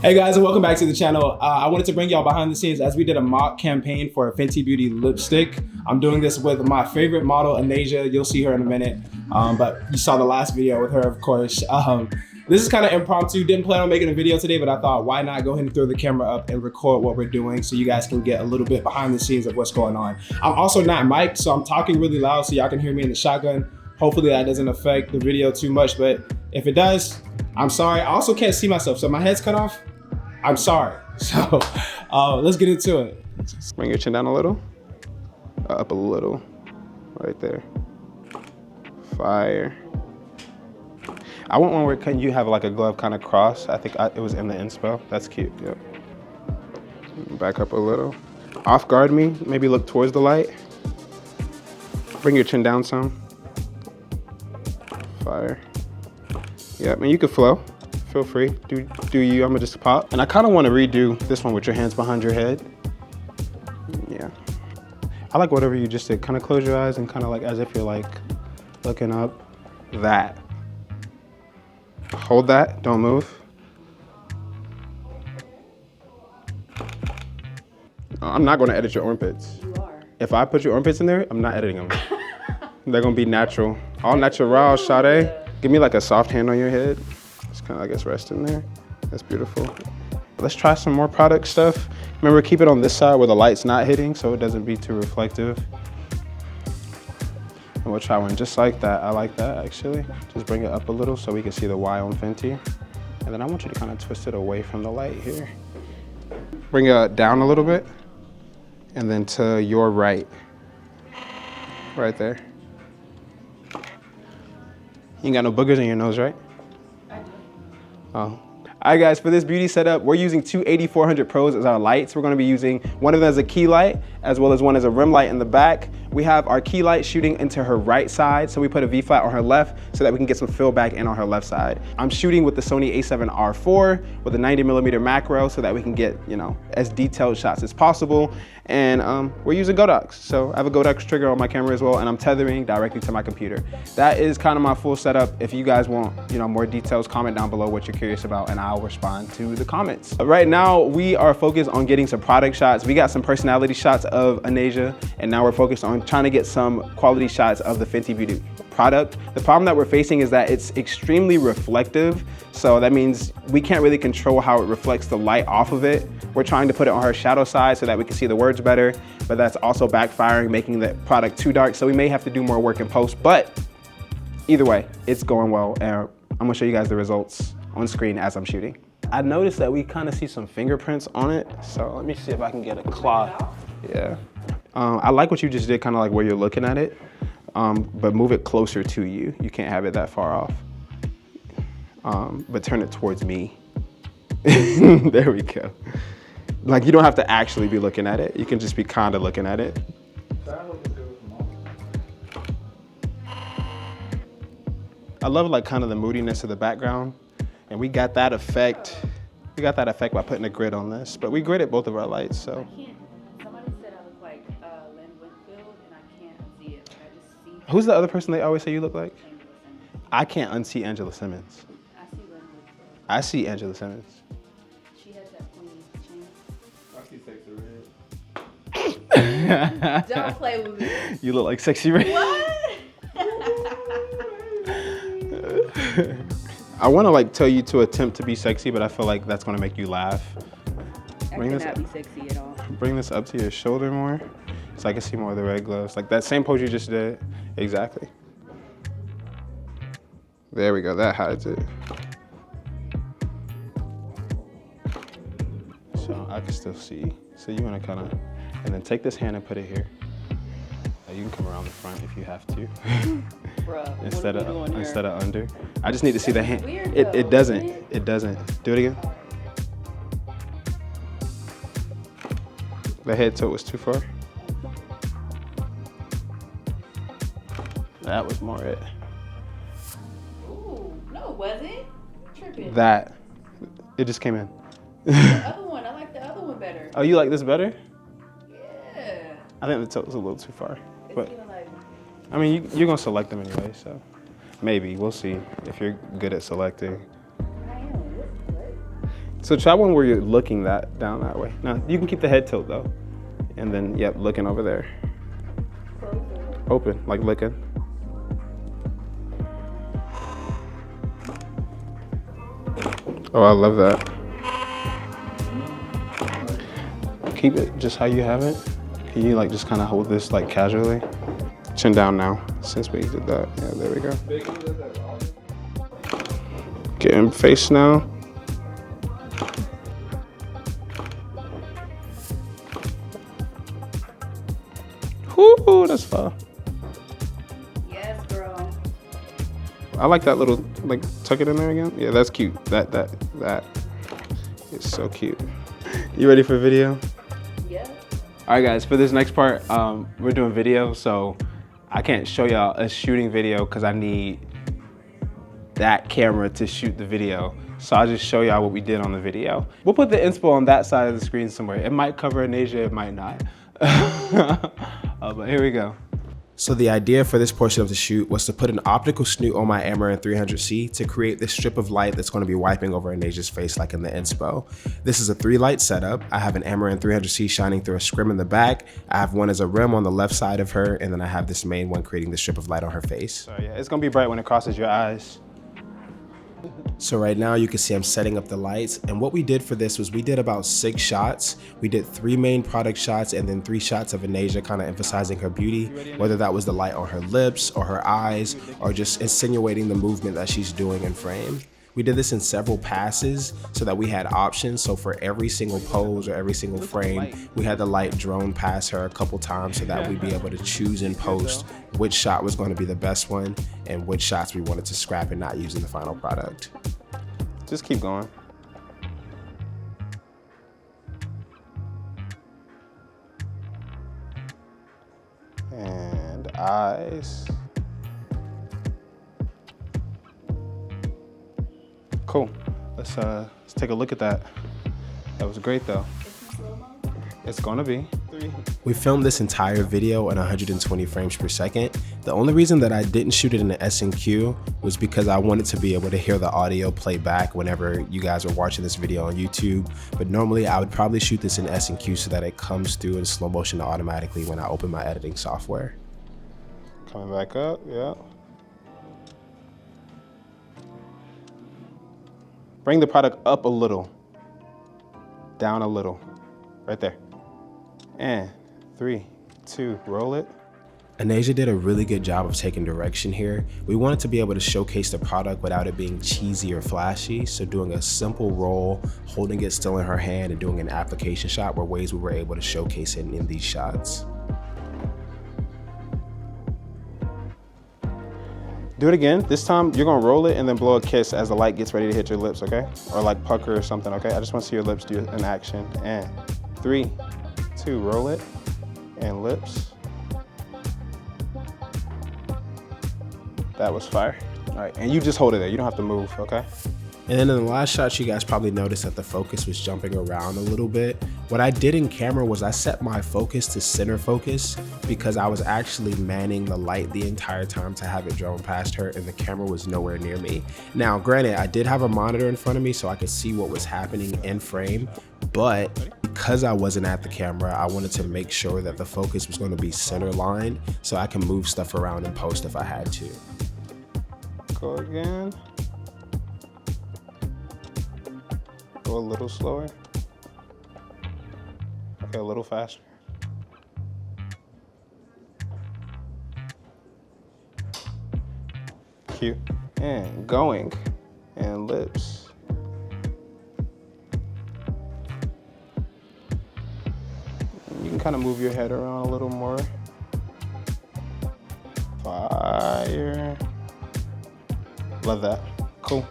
Hey guys, and welcome back to the channel. I wanted to bring y'all behind the scenes as we did a mock campaign for a Fenty Beauty lipstick. I'm doing this with my favorite model, Anasia. You'll see her in a minute, but you saw the last video with her, of course. This is kind of impromptu. Didn't plan on making a video today, but I thought, why not go ahead and throw the camera up and record what we're doing so you guys can get a little bit behind the scenes of what's going on. I'm also not mic'd, so I'm talking really loud so y'all can hear me in the shotgun. Hopefully that doesn't affect the video too much, but if it does, I'm sorry. I also can't see myself, so my head's cut off. I'm sorry. So let's get into it. Just bring your chin down a little, up a little, right there. Fire. I want one where you have like a glove kind of cross. I think it was in the inspo. That's cute, yep. Back up a little. Off guard me, maybe look towards the light. Bring your chin down some. Fire. Yep, and you can flow. Feel free, do you, I'ma just pop. And I kinda wanna redo this one with your hands behind your head. Yeah. I like whatever you just did. Kinda close your eyes and kinda like as if you're like looking up. That. Hold that, don't move. I'm not gonna edit your armpits. You are. If I put your armpits in there, I'm not editing them. They're gonna be natural. All natural, Sade. Give me like a soft hand on your head. Just kind of, I guess, rest in there. That's beautiful. Let's try some more product stuff. Remember, keep it on this side where the light's not hitting so it doesn't be too reflective. And we'll try one just like that. I like that, actually. Just bring it up a little so we can see the Y on Fenty. And then I want you to kind of twist it away from the light here. Bring it down a little bit. And then to your right. Right there. You ain't got no boogers in your nose, right? Oh. All right guys, for this beauty setup, we're using two 8400 Pros as our lights. We're gonna be using one of them as a key light, as well as one as a rim light in the back. We have our key light shooting into her right side, so we put a V-flat on her left so that we can get some fill back in on her left side. I'm shooting with the Sony a7R IV with a 90mm macro so that we can get, you know, as detailed shots as possible. And we're using Godox. So I have a Godox trigger on my camera as well, and I'm tethering directly to my computer. That is kind of my full setup. If you guys want, you know, more details, comment down below what you're curious about, and I'll respond to the comments. Right now, we are focused on getting some product shots. We got some personality shots of Anasia, and now we're focused on trying to get some quality shots of the Fenty Beauty product. The problem that we're facing is that it's extremely reflective. So that means we can't really control how it reflects the light off of it. We're trying to put it on her shadow side so that we can see the words better, but that's also backfiring, making the product too dark. So we may have to do more work in post, but either way, it's going well. And I'm gonna show you guys the results on screen as I'm shooting. I noticed that we kind of see some fingerprints on it. So let me see if I can get a cloth. Yeah. I like what you just did, kind of like where you're looking at it, but move it closer to you. You can't have it that far off. But turn it towards me. There we go. Like you don't have to actually be looking at it. You can just be kind of looking at it. I love like kind of the moodiness of the background. And we got that effect. We got that effect by putting a grid on this, but we gridded both of our lights, so. I can't. Somebody said I look like Lynn Whitfield, and I can't see it. Like, I just see. Who's the other person they always say you look like? Angela Simmons. I can't unsee Angela Simmons. I see Lynn Whitfield. I see Angela Simmons. She has that pointy chin. I see Sexy Red. Don't play with me. You look like Sexy Red. What? I want to like tell you to attempt to be sexy, but I feel like that's going to make you laugh. I cannot be sexy at all. Bring this up to your shoulder more so I can see more of the red gloves. Like that same pose you just did. Exactly. There we go. That hides it. So I can still see. So you want to kind of, and then take this hand and put it here. You can come around the front if you have to. Bruh, instead what are we doing of here? under. I just need to see the hand. Weird, It though, doesn't. isn't it? It doesn't. Do it again. The head tilt was too far. That was more it. Ooh, no, it wasn't. Tripping. That. It just came in. The other one, I like the other one better. Oh, you like this better? Yeah. I think the tilt was a little too far. It's But feeling like. I mean, you're gonna select them anyway, so maybe we'll see if you're good at selecting. I am. What? So try one where you're looking down that way. Now you can keep the head tilt though. And then, yep, looking over there. Open, like looking. Oh, I love that. Keep it just how you have it. Can you like just kind of hold this like casually? Chin down now, since we did that. Yeah, there we go. Get in face now. Whoo, that's fun. Yes, girl. I like that little, like, tuck it in there again. Yeah, that's cute. That is so cute. You ready for video? Yeah. All right, guys, for this next part, we're doing video, so I can't show y'all a shooting video because I need that camera to shoot the video. So I'll just show y'all what we did on the video. We'll put the inspo on that side of the screen somewhere. It might cover Anasia, it might not. But here we go. So the idea for this portion of the shoot was to put an optical snoot on my Amaran 300C to create this strip of light that's going to be wiping over Anasia's face like in the inspo. This is a 3-light setup. I have an Amaran 300C shining through a scrim in the back. I have one as a rim on the left side of her, and then I have this main one creating the strip of light on her face. So yeah, it's gonna be bright when it crosses your eyes. So right now you can see I'm setting up the lights, and what we did for this was we did about 6 shots. We did 3 main product shots and then 3 shots of Anasia kind of emphasizing her beauty, whether that was the light on her lips or her eyes or just insinuating the movement that she's doing in frame. We did this in several passes so that we had options. So for every single pose or every single frame, we had the light drone past her a couple times so that we'd be able to choose in post which shot was going to be the best one and which shots we wanted to scrap and not use in the final product. Just keep going. And eyes. Cool. Let's take a look at that. That was great though. It's gonna be. We filmed this entire video at 120 frames per second. The only reason that I didn't shoot it in the S&Q was because I wanted to be able to hear the audio play back whenever you guys are watching this video on YouTube. But normally I would probably shoot this in S&Q so that it comes through in slow motion automatically when I open my editing software. Coming back up, yeah. Bring the product up a little, down a little, right there. And 3, 2, roll it. Anasia did a really good job of taking direction here. We wanted to be able to showcase the product without it being cheesy or flashy, so doing a simple roll, holding it still in her hand, and doing an application shot were ways we were able to showcase it in these shots. Do it again. This time you're gonna roll it and then blow a kiss as the light gets ready to hit your lips, okay? Or like pucker or something, okay? I just wanna see your lips do an action. And 3, 2, roll it, and lips. That was fire. All right, and you just hold it there. You don't have to move, okay? And then in the last shot, you guys probably noticed that the focus was jumping around a little bit. What I did in camera was I set my focus to center focus because I was actually manning the light the entire time to have it drone past her, and the camera was nowhere near me. Now, granted, I did have a monitor in front of me so I could see what was happening in frame, but because I wasn't at the camera, I wanted to make sure that the focus was going to be center lined so I can move stuff around in post if I had to. Go again. Go a little slower. Okay, a little faster. Cute. And going. And lips. You can kind of move your head around a little more. Fire. Love that. Cool.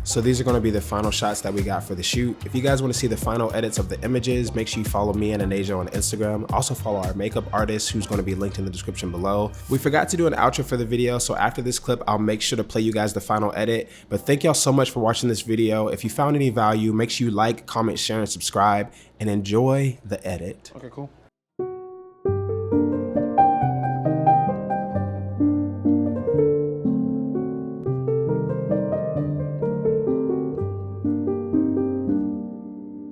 So these are going to be the final shots that we got for the shoot. If you guys want to see the final edits of the images, make sure you follow me and Anasia on Instagram. Also follow our makeup artist, who's going to be linked in the description below. We forgot to do an outro for the video, so after this clip, I'll make sure to play you guys the final edit. But thank y'all so much for watching this video. If you found any value, make sure you like, comment, share, and subscribe, and enjoy the edit. Okay, cool.